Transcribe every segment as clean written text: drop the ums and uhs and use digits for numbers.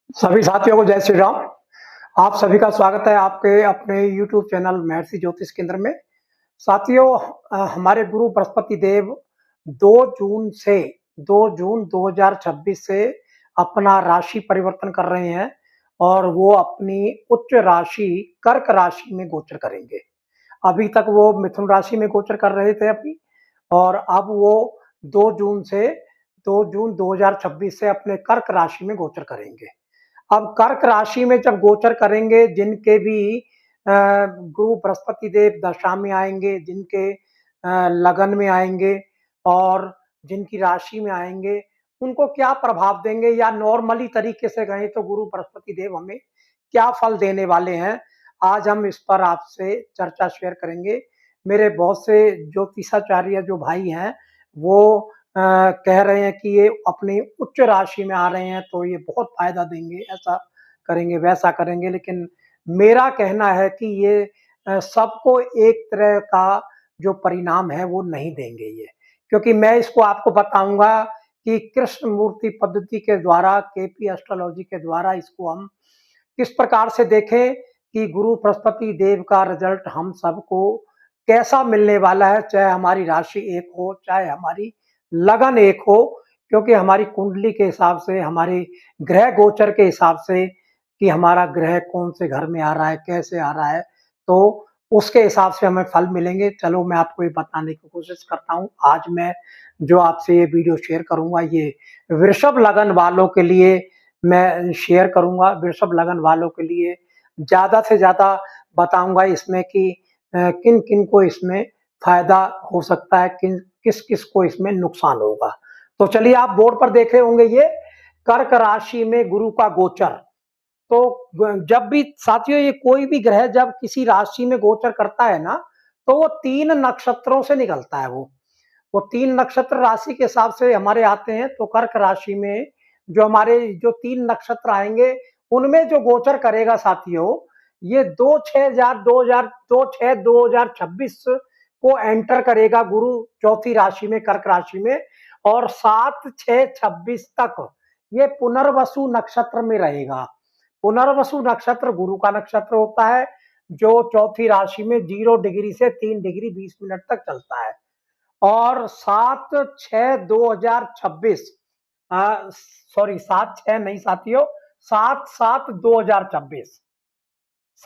सभी साथियों को जय श्री राम। आप सभी का स्वागत है आपके अपने YouTube चैनल महर्षि ज्योतिष केंद्र में। साथियों, हमारे गुरु बृहस्पति देव 2 जून से 2 जून 2026 से अपना राशि परिवर्तन कर रहे हैं और वो अपनी उच्च राशि कर्क राशि में गोचर करेंगे। अभी तक वो मिथुन राशि में गोचर कर रहे थे अभी, और अब वो 2 जून से 2 जून 2026 से अपने कर्क राशि में गोचर करेंगे। अब कर्क राशि में जब गोचर करेंगे, जिनके भी गुरु बृहस्पति देव दशा में आएंगे, जिनके लगन में आएंगे और जिनकी राशि में आएंगे, उनको क्या प्रभाव देंगे, या नॉर्मली तरीके से कहें तो गुरु बृहस्पति देव हमें क्या फल देने वाले हैं, आज हम इस पर आपसे चर्चा शेयर करेंगे। मेरे बहुत से ज्योतिषाचार्य जो भाई हैं वो कह रहे हैं कि ये अपनी उच्च राशि में आ रहे हैं तो ये बहुत फायदा देंगे, ऐसा करेंगे वैसा करेंगे, लेकिन मेरा कहना है कि ये सबको एक तरह का जो परिणाम है वो नहीं देंगे ये, क्योंकि मैं इसको आपको बताऊंगा कि कृष्ण मूर्ति पद्धति के द्वारा, केपी एस्ट्रोलॉजी के द्वारा इसको हम किस प्रकार से देखें कि गुरु बृहस्पति देव का रिजल्ट हम सबको कैसा मिलने वाला है, चाहे हमारी राशि एक हो, चाहे हमारी लगन एक हो, क्योंकि हमारी कुंडली के हिसाब से, हमारे ग्रह गोचर के हिसाब से कि हमारा ग्रह कौन से घर में आ रहा है, कैसे आ रहा है, तो उसके हिसाब से हमें फल मिलेंगे। चलो मैं आपको ये बताने की कोशिश करता हूँ। आज मैं जो आपसे ये वीडियो शेयर करूंगा ये वृषभ लगन वालों के लिए मैं शेयर करूंगा। वृषभ लगन वालों के लिए ज्यादा से ज्यादा बताऊंगा इसमें कि किन किन को इसमें फायदा हो सकता है, किस किस को इसमें नुकसान होगा। तो चलिए, आप बोर्ड पर देखे होंगे ये कर्क राशि में गुरु का गोचर। तो जब भी साथियों ये कोई भी ग्रह जब किसी राशि में गोचर करता है ना, तो वो 3 नक्षत्रों से निकलता है। वो 3 नक्षत्र राशि के हिसाब से हमारे आते हैं। तो कर्क राशि में जो हमारे जो 3 नक्षत्र आएंगे, उनमें जो गोचर करेगा साथियों, ये 2/6/2026 को एंटर करेगा गुरु चौथी राशि में, कर्क राशि में, और 7/6/26 तक ये पुनर्वसु नक्षत्र में रहेगा। पुनर्वसु नक्षत्र गुरु का नक्षत्र होता है, जो चौथी राशि में 0 डिग्री से 3 डिग्री 20 मिनट तक चलता है। और 7/6/2026, सॉरी 7/6 नहीं साथियों, 7/7/2026,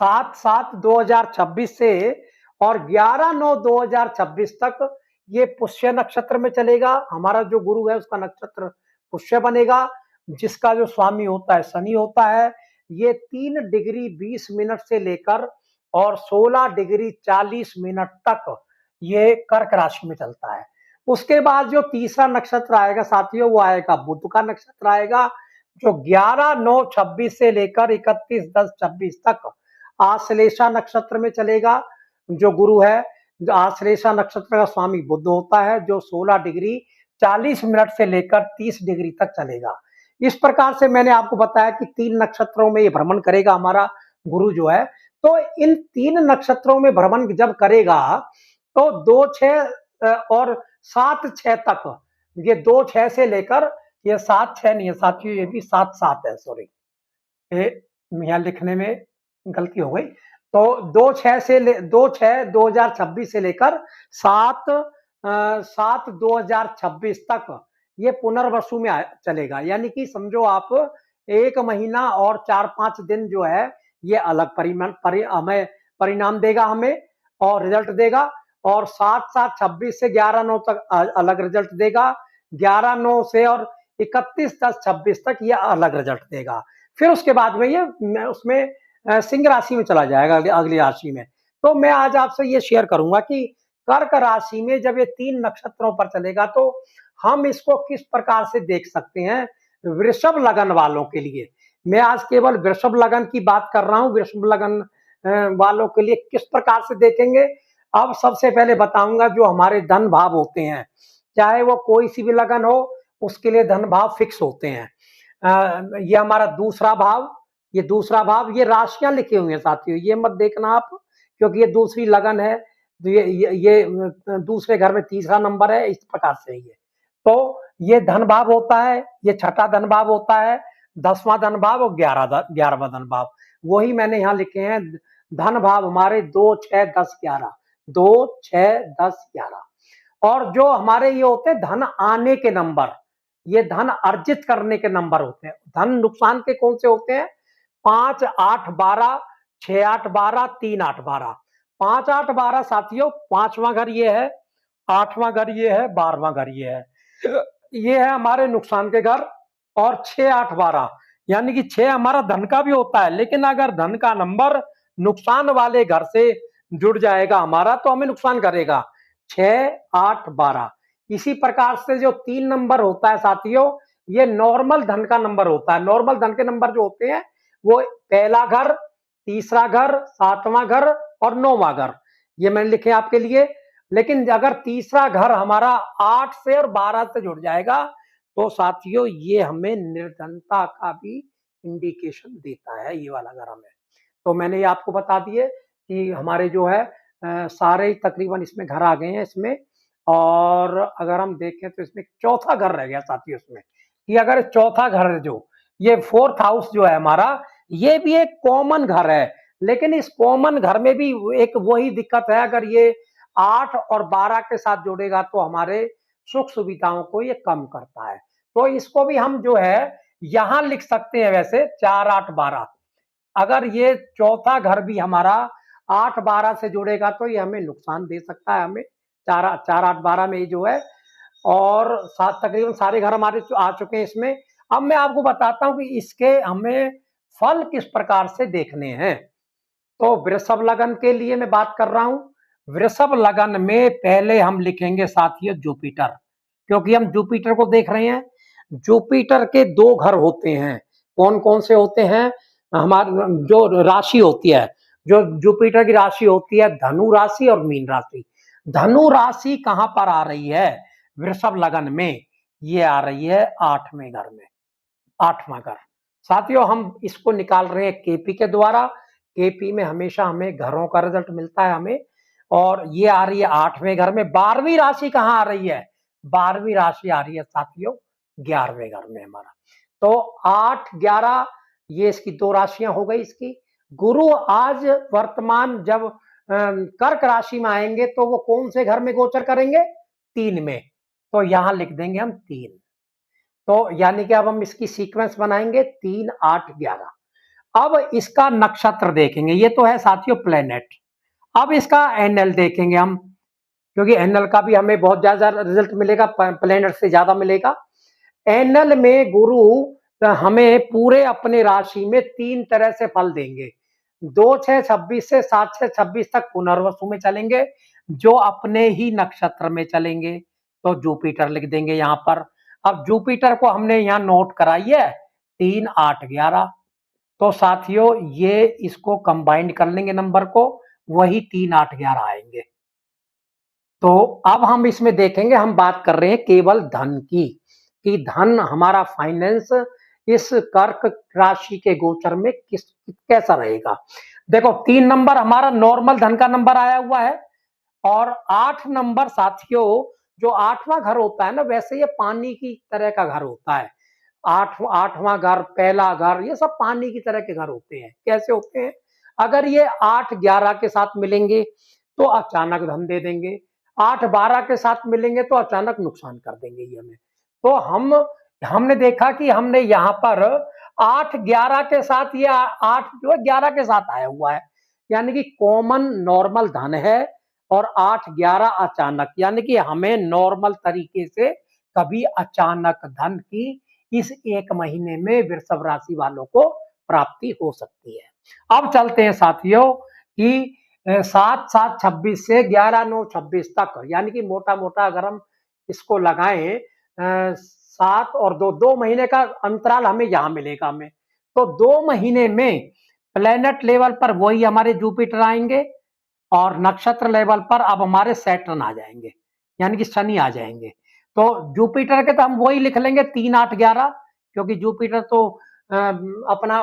7/7/2026 से और 11/9/2026 तक ये पुष्य नक्षत्र में चलेगा। हमारा जो गुरु है उसका नक्षत्र पुष्य बनेगा, जिसका जो स्वामी होता है शनि होता है। ये 3 डिग्री 20 मिनट से लेकर और 16 डिग्री 40 मिनट तक ये कर्क राशि में चलता है। उसके बाद जो तीसरा नक्षत्र आएगा साथियों, वो आएगा बुध का नक्षत्र आएगा, जो 11/9/26 से लेकर 31/10/26 तक आश्लेषा नक्षत्र में चलेगा। जो गुरु है, जो आश्लेषा नक्षत्र का स्वामी बुध होता है, जो 16 डिग्री 40 मिनट से लेकर 30 डिग्री तक चलेगा। इस प्रकार से मैंने आपको बताया कि 3 नक्षत्रों में ये भ्रमण करेगा हमारा गुरु जो है। तो इन 3 नक्षत्रों में भ्रमण जब करेगा तो 2/6 और 7/6 तक, ये 2/6 से लेकर, ये 7/6 नहीं है साथियों, ये भी 7/7 है, सॉरी, यहाँ लिखने में गलती हो गई। तो 2/6/2026 से लेकर 7/7/2026 तक ये पुनर्वसु में चलेगा। यानी कि समझो आप 1 महीना और 4-5 दिन जो है ये अलग हमें परिणाम देगा, हमें और रिजल्ट देगा। और 7/7/26 से 11/9 तक अलग रिजल्ट देगा। 11/9 से और 31/10/26 तक ये अलग रिजल्ट देगा। फिर उसके बाद में ये उसमें सिंह राशि में चला जाएगा, अगली राशि में। तो मैं आज आपसे ये शेयर करूंगा कि कर्क राशि में जब ये 3 नक्षत्रों पर चलेगा तो हम इसको किस प्रकार से देख सकते हैं वृषभ लगन वालों के लिए। मैं आज केवल वृषभ लगन की बात कर रहा हूं। वृषभ लगन वालों के लिए किस प्रकार से देखेंगे, अब सबसे पहले बताऊंगा जो हमारे धन भाव होते हैं, चाहे वो कोई सी भी लगन हो, उसके लिए धन भाव फिक्स होते हैं। ये हमारा दूसरा भाव, ये दूसरा भाव, ये राशियां लिखी हुई हैं साथियों, ये मत देखना आप, क्योंकि ये दूसरी लगन है। तो ये दूसरे घर में तीसरा नंबर है, इस प्रकार से ये। तो ये धन भाव होता है, ये छठा धन भाव होता है, 10वां धन भाव और 11वां धन भाव, वही मैंने यहाँ लिखे हैं। धन भाव हमारे 2, 6, 10, 11, 2, 6, 10, 11। और जो हमारे ये होते हैं धन आने के नंबर, ये धन अर्जित करने के नंबर होते हैं। धन नुकसान के कौन से होते हैं? 5, 8, 12, 6, 8, 12, 3, 8, 12। 5, 8, 12 साथियों, 5वां घर ये है, 8वां घर ये है, 12वां घर ये है। ये है हमारे नुकसान के घर। और 6, 8, 12 यानी कि 6 हमारा धन का भी होता है, लेकिन अगर धन का नंबर नुकसान वाले घर से जुड़ जाएगा हमारा तो हमें नुकसान करेगा। 6, 8, 12। इसी प्रकार से जो 3 नंबर होता है साथियों, ये नॉर्मल धन का नंबर होता है। नॉर्मल धन के नंबर जो होते हैं वो पहला घर, तीसरा घर, 7वां घर और 9वां घर, ये मैंने लिखे आपके लिए। लेकिन अगर तीसरा घर हमारा 8 से और 12 से जुड़ जाएगा तो साथियों ये हमें निर्धनता का भी इंडिकेशन देता है, ये वाला घर हमें। तो मैंने ये आपको बता दिए कि हमारे जो है सारे तकरीबन इसमें घर आ गए हैं इसमें। और अगर हम देखें तो इसमें चौथा घर रह गया साथियों इसमें, कि अगर चौथा घर जो ये 4th हाउस जो है हमारा, ये भी एक कॉमन घर है, लेकिन इस कॉमन घर में भी एक वही दिक्कत है, अगर ये 8 और 12 के साथ जुड़ेगा तो हमारे सुख सुविधाओं को ये कम करता है। तो इसको भी हम जो है यहां लिख सकते हैं वैसे 4, 8, 12। अगर ये चौथा घर भी हमारा 8, 12 से जुड़ेगा तो ये हमें नुकसान दे सकता है, हमें 4, 8, 12 में ये जो है। और तकरीबन सारे घर हमारे आ चुके हैं इसमें। अब मैं आपको बताता हूं कि इसके हमें फल किस प्रकार से देखने हैं। तो वृषभ लगन के लिए मैं बात कर रहा हूं। वृषभ लगन में पहले हम लिखेंगे साथियों जुपिटर, क्योंकि हम जुपिटर को देख रहे हैं। जुपिटर के 2 घर होते हैं। कौन कौन से होते हैं? हमारे जो राशि होती है, जो जुपिटर की राशि होती है, धनु राशि और मीन राशि। धनु राशि कहां पर आ रही है? वृषभ लगन में। ये आ रही है 8वें घर में, 8वां घर। साथियों हम इसको निकाल रहे हैं केपी के द्वारा। केपी में हमेशा हमें घरों का रिजल्ट मिलता है हमें। और ये आ रही है 8वें घर में। 12वीं राशि कहां आ रही है? 12वीं राशि आ रही है साथियों 11वें घर में हमारा। तो 8, 11 ये इसकी 2 राशियां हो गई इसकी। गुरु आज वर्तमान जब कर्क राशि में आएंगे तो वो कौन से घर में गोचर करेंगे? 3 में। तो यहां लिख देंगे हम 3। तो यानी कि अब हम इसकी सीक्वेंस बनाएंगे 3, 8, 11। अब इसका नक्षत्र देखेंगे, ये तो है साथियों प्लेनेट। अब इसका एनएल देखेंगे हम, क्योंकि एनएल का भी हमें बहुत ज्यादा रिजल्ट मिलेगा, प्लेनेट से ज्यादा मिलेगा। एनएल में गुरु हमें पूरे अपने राशि में 3 तरह से फल देंगे। 2, 6, 26 से 7, 6, 26 तक पुनर्वसु में चलेंगे, जो अपने ही नक्षत्र में चलेंगे। तो जुपिटर लिख देंगे यहाँ पर। अब जुपिटर को हमने यहाँ नोट कराई है 3, 8, 11। तो साथियों ये इसको कंबाइन कर लेंगे नंबर को, वही 3, 8, 11 आएंगे। तो अब हम इसमें देखेंगे, हम बात कर रहे हैं केवल धन की, कि धन हमारा फाइनेंस इस कर्क राशि के गोचर में कैसा रहेगा। देखो 3 नंबर हमारा नॉर्मल धन का नंबर आया हुआ है। और 8 नंबर साथियों, जो 8वां घर होता है ना, वैसे ये पानी की तरह का घर होता है। 8वां घर, पहला घर, ये सब पानी की तरह के घर होते हैं। कैसे होते हैं? अगर ये 8, 11 के साथ मिलेंगे तो अचानक धन दे देंगे। 8, 12 के साथ मिलेंगे तो अचानक नुकसान कर देंगे ये हमें। तो हमने देखा कि हमने यहाँ पर 8, 11 के साथ, ये 8 जो है 11 के साथ आया हुआ है, यानी कि कॉमन नॉर्मल धन है। और 8, 11 अचानक, यानी कि हमें नॉर्मल तरीके से कभी अचानक धन की इस 1 महीने में वृषभ राशि वालों को प्राप्ति हो सकती है। अब चलते हैं साथियों कि 7, 7, 26 से 11, 9, 26 तक, यानी कि मोटा मोटा अगर हम इसको लगाएं 7 और 2, 2 महीने का अंतराल हमें यहाँ मिलेगा हमें। तो 2 महीने में प्लेनेट लेवल पर वही हमारे जुपिटर आएंगे, और नक्षत्र लेवल पर अब हमारे सैटर्न आ जाएंगे, यानी कि शनि आ जाएंगे। तो जुपिटर के तो हम वही लिख लेंगे 3, 8, 11, क्योंकि जुपिटर तो अपना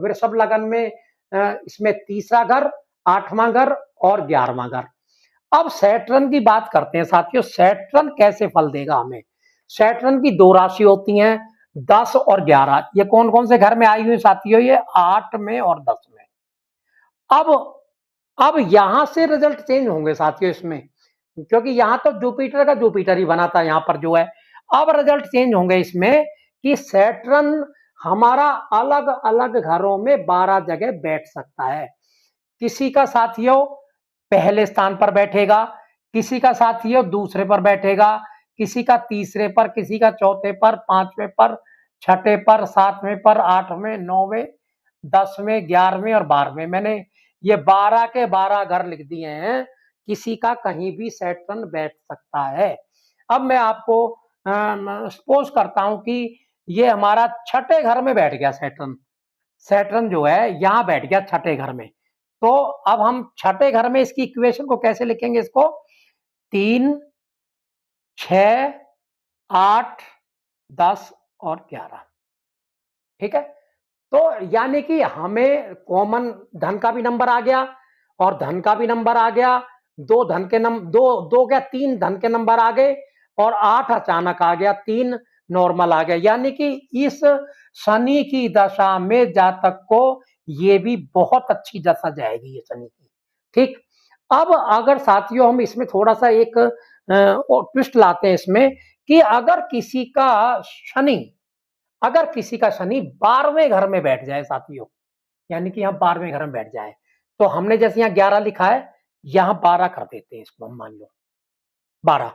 वृषभ लगन में इसमें तीसरा घर, 8वां घर और 11वां घर। अब सैटर्न की बात करते हैं साथियों। सैटर्न कैसे फल देगा हमें? सैटर्न की 2 राशि होती हैं, 10 और 11, ये कौन कौन से घर में आई हुई साथियों? ये 8 में और 10 में। अब अब यहां से रिजल्ट चेंज होंगे साथियों इसमें, क्योंकि यहां तो जुपिटर का जुपिटर ही बना था, यहां पर जो है अब रिजल्ट चेंज होंगे इसमें कि सैटर्न हमारा अलग अलग घरों में 12 जगह बैठ सकता है। किसी का साथियों पहले स्थान पर बैठेगा, किसी का साथियों दूसरे पर बैठेगा, किसी का तीसरे पर, किसी का चौथे पर, पांचवें पर, छठे पर, सातवें पर, आठवें, नौवें, 10वें, 11वें और 12वें। मैंने ये 12 के 12 घर लिख दिए हैं, किसी का कहीं भी सैटर्न बैठ सकता है। अब मैं आपको सपोज करता हूं कि ये हमारा छठे घर में बैठ गया सैटर्न। सैटर्न जो है यहां बैठ गया छठे घर में। तो अब हम छठे घर में इसकी इक्वेशन को कैसे लिखेंगे? इसको 3, 6, 8, 10 और 11। ठीक है, तो यानी कि हमें कॉमन धन का भी नंबर आ गया और धन का भी नंबर आ गया, दो धन के नंबर, दो दो क्या, 3 धन के नंबर आ गए और 8 अचानक आ गया, 3 नॉर्मल आ गया। यानी कि इस शनि की दशा में जातक को ये भी बहुत अच्छी दशा जाएगी, ये शनि की। ठीक, अब अगर साथियों हम इसमें थोड़ा सा एक ट्विस्ट लाते हैं इसमें कि अगर किसी का शनि 12वें घर में बैठ जाए साथियों, यानी कि यहाँ 12वें घर में बैठ जाए, तो हमने जैसे यहाँ 11 लिखा है, यहाँ 12 कर देते हैं इसको, हम मान लो 12।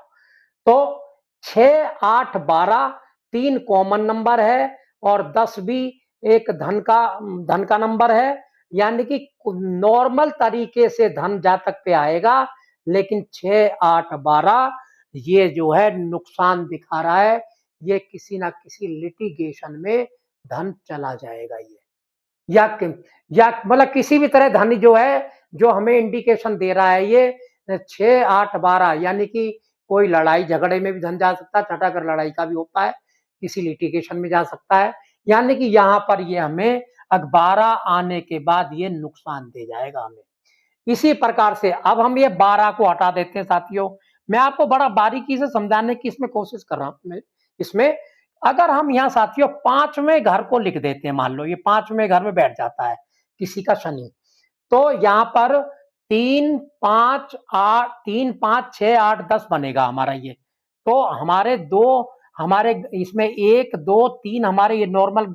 तो 6, 8, 12 3 कॉमन नंबर है और 10 भी एक धन का नंबर है। यानी कि नॉर्मल तरीके से धन जातक पे आएगा, लेकिन 6, 8, 12 ये जो है नुकसान दिखा रहा है, ये किसी ना किसी लिटिगेशन में धन चला जाएगा ये, या या मतलब किसी भी तरह धन जो है, जो हमें इंडिकेशन दे रहा है ये 6, 8, 12, यानी कि कोई लड़ाई झगड़े में भी धन जा सकता है, छठा घर लड़ाई का भी होता है, किसी लिटिगेशन में जा सकता है। यानी कि यहाँ पर ये हमें 12 आने के बाद ये नुकसान दे जाएगा हमें। इसी प्रकार से अब हम ये 12 को हटा देते हैं साथियों। मैं आपको बड़ा बारीकी से समझाने की इसमें कोशिश कर रहा हूं। इसमें अगर हम यहाँ साथियों 5वें घर को लिख देते हैं, मान लो ये 5वें घर में बैठ जाता है किसी का शनि, तो यहाँ पर 3, 5, 8, 3, 5, 6, 8, 10 बनेगा हमारा ये। तो हमारे इसमें 1, 2, 3 हमारे ये नॉर्मल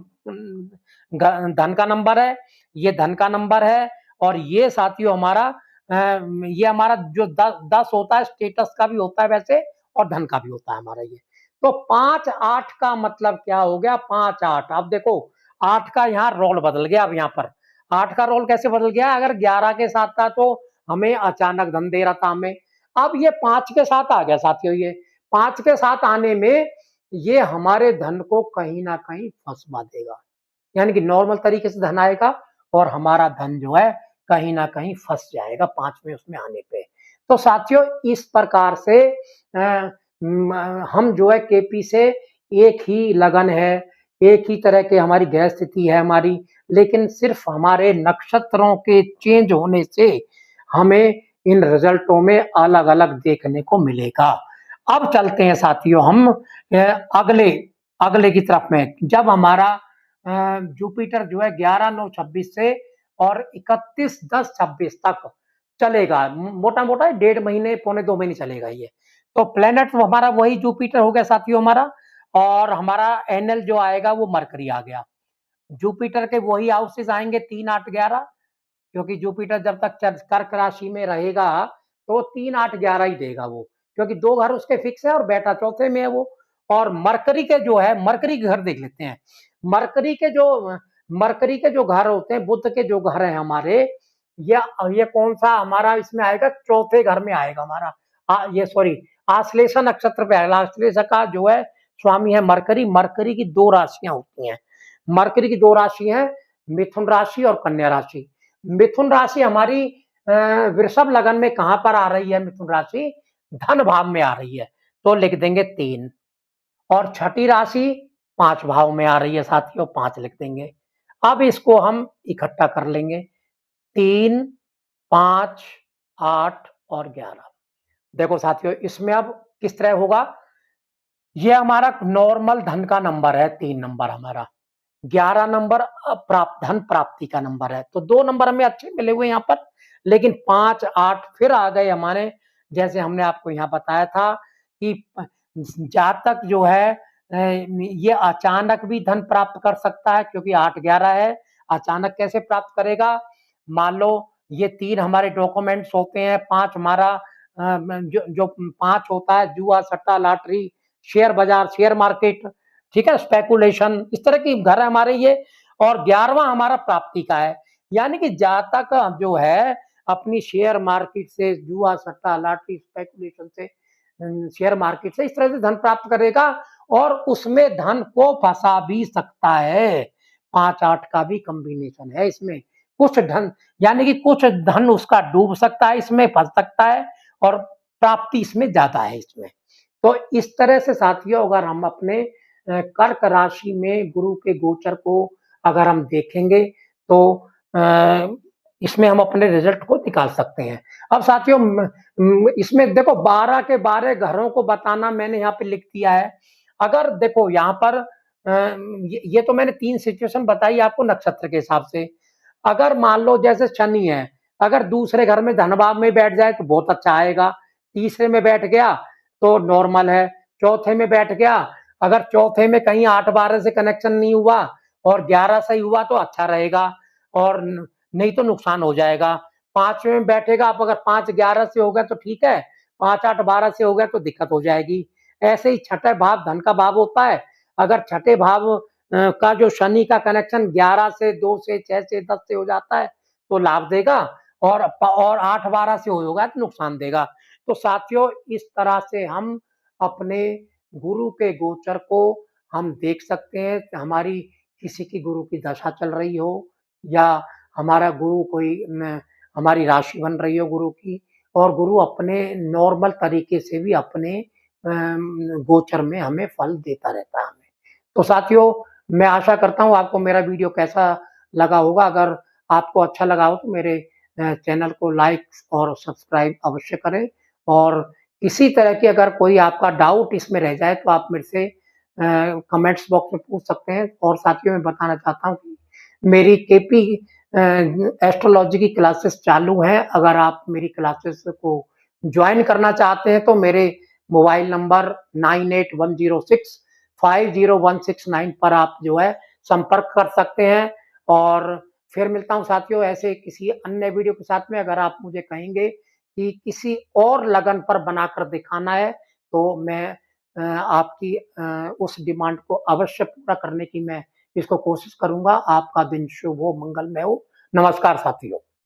धन का नंबर है, ये धन का नंबर है, और ये साथियों हमारा ये हमारा जो 10 होता है, स्टेटस का भी होता है वैसे, और धन का भी होता है हमारा ये। तो 5, 8 का मतलब क्या हो गया? 5, 8। अब देखो 8 का यहाँ रोल बदल गया। अब यहाँ पर 8 का रोल कैसे बदल गया? अगर 11 के साथ था तो हमें अचानक धन दे रहा था हमें, अब ये 5 के साथ आ गया साथियों। ये 5 के साथ आने में ये हमारे धन को कहीं ना कहीं फंसवा देगा, यानी कि नॉर्मल तरीके से धन आएगा और हमारा धन जो है कहीं ना कहीं फंस जाएगा 5वें उसमें आने पे। तो साथियों इस प्रकार से हम जो है केपी से एक ही लगन है, एक ही तरह के हमारी ग्रह स्थिति है हमारी, लेकिन सिर्फ हमारे नक्षत्रों के चेंज होने से हमें इन रिजल्टों में अलग अलग देखने को मिलेगा। अब चलते हैं साथियों हम अगले अगले की तरफ में। जब हमारा जुपिटर जो है 11/9/26 से और 31/10/26 तक चलेगा, मोटा मोटा 1.5 महीने, 1.25 महीने चलेगा ये। तो प्लेनेट हमारा वही जुपिटर हो गया साथियों हमारा, और हमारा एनएल जो आएगा वो मरकरी आ गया। जुपिटर के वही हाउसेस आएंगे 3, 8, 11, क्योंकि जुपिटर जब तक कर्क राशि में रहेगा तो 3, 8, 11 ही देगा वो, क्योंकि 2 घर उसके फिक्स है और बेटा चौथे में है वो। और मरकरी के जो है, मरकरी के घर देख लेते हैं। मरकरी के जो मरकरी के जो घर होते हैं, बुध के जो घर है हमारे, ये कौन सा हमारा इसमें आएगा? चौथे घर में आएगा हमारा। ये सॉरी, आश्लेषा नक्षत्र पे आएगा। आश्लेषा का जो है स्वामी है मरकरी। मरकरी की 2 राशियां होती हैं। मरकरी की 2 राशि है, मिथुन राशि और कन्या राशि। मिथुन राशि हमारी वृषभ लगन में कहां पर आ रही है? मिथुन राशि धन भाव में आ रही है, तो लिख देंगे 3। और छठी राशि 5 भाव में आ रही है साथियों, 5 लिख देंगे। अब इसको हम इकट्ठा कर लेंगे, 3, 5, 8 और 11। देखो साथियों इसमें अब किस तरह होगा? ये हमारा नॉर्मल धन का नंबर है, 3 नंबर हमारा। 11 नंबर धन प्राप्ति का नंबर है। तो 2 नंबर हमें अच्छे मिले हुए यहाँ पर, लेकिन 5, 8 फिर आ गए हमारे। जैसे हमने आपको यहाँ बताया था कि जातक जो है ये अचानक भी धन प्राप्त कर सकता है, क्योंकि 8, 11 है। अचानक कैसे प्राप्त करेगा? मान लो ये 3 हमारे डॉक्यूमेंट्स होते हैं, 5 हमारा जो 5 होता है जुआ, सट्टा, लॉटरी, शेयर बाजार, शेयर मार्केट, ठीक है, स्पेकुलेशन, इस तरह की घर है हमारे ये। और 11वां हमारा प्राप्ति का है, यानी कि जातक जो है अपनी शेयर मार्केट से, जुआ, सट्टा, लॉटरी, स्पेकुलेशन से, शेयर मार्केट से इस तरह से धन प्राप्त करेगा, और उसमें धन को फंसा भी सकता है। 5-8 का भी कॉम्बिनेशन है इसमें। कुछ धन, यानी कि कुछ धन उसका डूब सकता है, इसमें फंस सकता है, और प्राप्ति इसमें ज्यादा है इसमें। तो इस तरह से साथियों, अगर हम अपने कर्क राशि में गुरु के गोचर को अगर हम देखेंगे, तो इसमें हम अपने रिजल्ट को निकाल सकते हैं। अब साथियों इसमें देखो 12 के 12 घरों को बताना मैंने यहाँ पे लिख दिया है। अगर देखो यहाँ पर ये तो मैंने 3 सिचुएशन बताई आपको नक्षत्र के हिसाब से। अगर मान लो जैसे शनि है, अगर दूसरे घर में धन भाव में बैठ जाए तो बहुत अच्छा आएगा। तीसरे में बैठ गया तो नॉर्मल है। चौथे में बैठ गया, अगर चौथे में कहीं 8-12 से कनेक्शन नहीं हुआ और 11 से ही हुआ तो अच्छा रहेगा, और नहीं तो नुकसान हो जाएगा। 5वें में बैठेगा, आप अगर 5-11 से हो गया तो ठीक है, 5-8-12 से हो गया तो दिक्कत हो जाएगी। ऐसे ही छठे भाव धन का भाव होता है, अगर छठे भाव का जो शनि का कनेक्शन 11 से, 2 से, 6 से, 10 से हो जाता है तो लाभ देगा, और 8-12 से होगा तो नुकसान देगा। तो साथियों इस तरह से हम अपने गुरु के गोचर को हम देख सकते हैं। हमारी किसी की गुरु की दशा चल रही हो, या हमारा गुरु कोई हमारी राशि बन रही हो गुरु की, और गुरु अपने नॉर्मल तरीके से भी अपने गोचर में हमें फल देता रहता है हमें। तो साथियों मैं आशा करता हूँ आपको मेरा वीडियो कैसा लगा होगा। अगर आपको अच्छा लगा हो तो मेरे चैनल को लाइक और सब्सक्राइब अवश्य करें, और इसी तरह की अगर कोई आपका डाउट इसमें रह जाए तो आप मेरे से कमेंट्स बॉक्स में पूछ सकते हैं। और साथियों मैं बताना चाहता हूँ कि मेरी केपी एस्ट्रोलॉजी की क्लासेस चालू हैं। अगर आप मेरी क्लासेस को ज्वाइन करना चाहते हैं तो मेरे मोबाइल नंबर 9810650169 पर आप जो है संपर्क कर सकते हैं। और फिर मिलता हूँ साथियों ऐसे किसी अन्य वीडियो के साथ में। अगर आप मुझे कहेंगे कि किसी और लगन पर बनाकर दिखाना है तो मैं आपकी उस डिमांड को अवश्य पूरा करने की मैं इसको कोशिश करूंगा। आपका दिन शुभ हो, मंगलमय हो। नमस्कार साथियों।